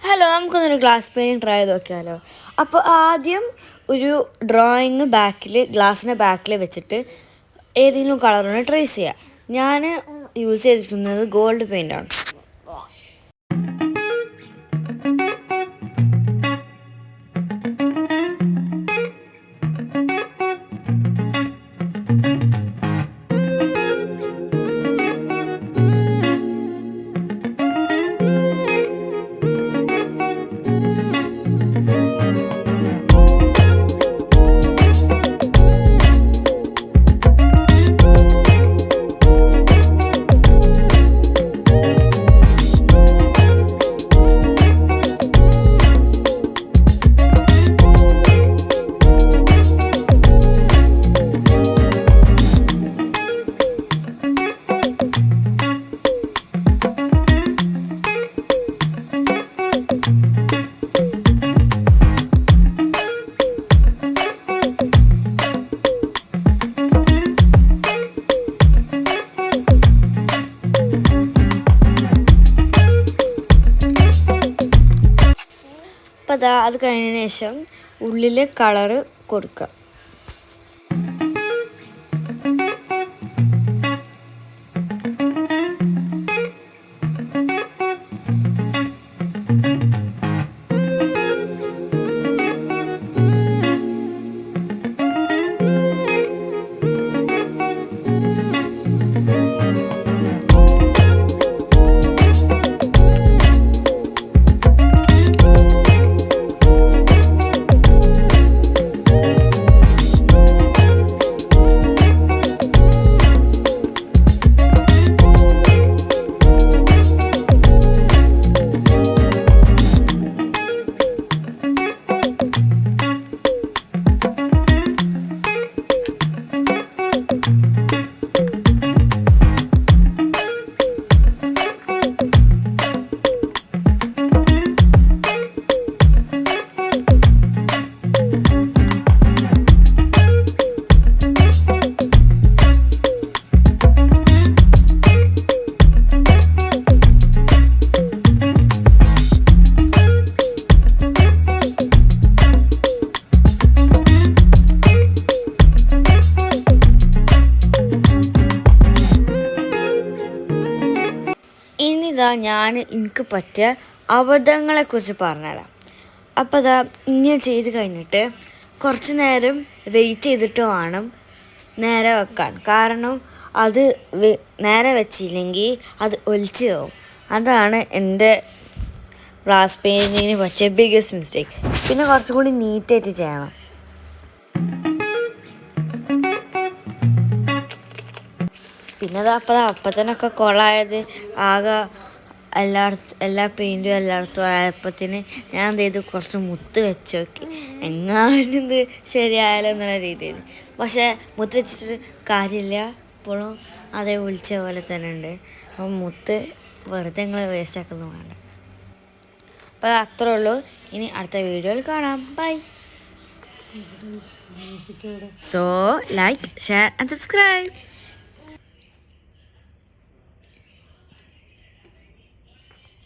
Hello, നമുക്കൊന്നൊരു glass painting try ചെയ്ത് നോക്കിയാലോ. അപ്പോൾ ആദ്യം ഒരു ഡ്രോയിങ് ഗ്ലാസിൻ്റെ ബാക്കിൽ വെച്ചിട്ട് ഏതെങ്കിലും കളറിന് ട്രേസ് ചെയ്യുക. ഞാൻ യൂസ് ചെയ്തിരിക്കുന്നത് ഗോൾഡ് പെയിൻ്റാണ്. അപ്പോൾ അത് കഴിഞ്ഞതിന് ശേഷം ഉള്ളിൽ കളറ് കൊടുക്കുക. ഞാൻ എനിക്ക് പറ്റിയ അബദ്ധങ്ങളെക്കുറിച്ച് പറഞ്ഞുതരാം. അപ്പോൾ ഇങ്ങനെ ചെയ്ത് കഴിഞ്ഞിട്ട് കുറച്ച് നേരം വെയിറ്റ് ചെയ്തിട്ട് വേണം നേരെ വെക്കാൻ. കാരണം അത് നേരെ വെച്ചില്ലെങ്കിൽ അത് ഒലിച്ച് പോകും. അതാണ് എൻ്റെ ഗ്ലാസ് പെയിൻറ്റിങ്ങിന് പറ്റിയ ബിഗ്ഗസ്റ്റ് മിസ്റ്റേക്ക്. പിന്നെ കുറച്ചും കൂടി നീറ്റായിട്ട് ചെയ്യണം. പിന്നെ അപ്പത്തനൊക്കെ കൊളായത് ആകെ എല്ലാ പെയിൻറ്റും എല്ലായിടത്തും ആയപ്പത്തിന് ഞാൻ എന്ത് ചെയ്തു, കുറച്ച് മുത്ത് വെച്ച് നോക്കി, എങ്ങാനും ഇത് ശരിയായാലോ എന്നുള്ള രീതിയിൽ. പക്ഷേ മുത്ത് വെച്ചിട്ട് കാര്യമില്ല, ഇപ്പോഴും അതേ വിളിച്ച പോലെ തന്നെ ഉണ്ട്. അപ്പം മുത്ത് വെറുതെ നിങ്ങൾ വേസ്റ്റ് ആക്കുന്നു വേണ്ട. അപ്പോൾ അത്രേ ഉള്ളൂ. ഇനി അടുത്ത വീഡിയോയിൽ കാണാം. Bye. So like, share and subscribe.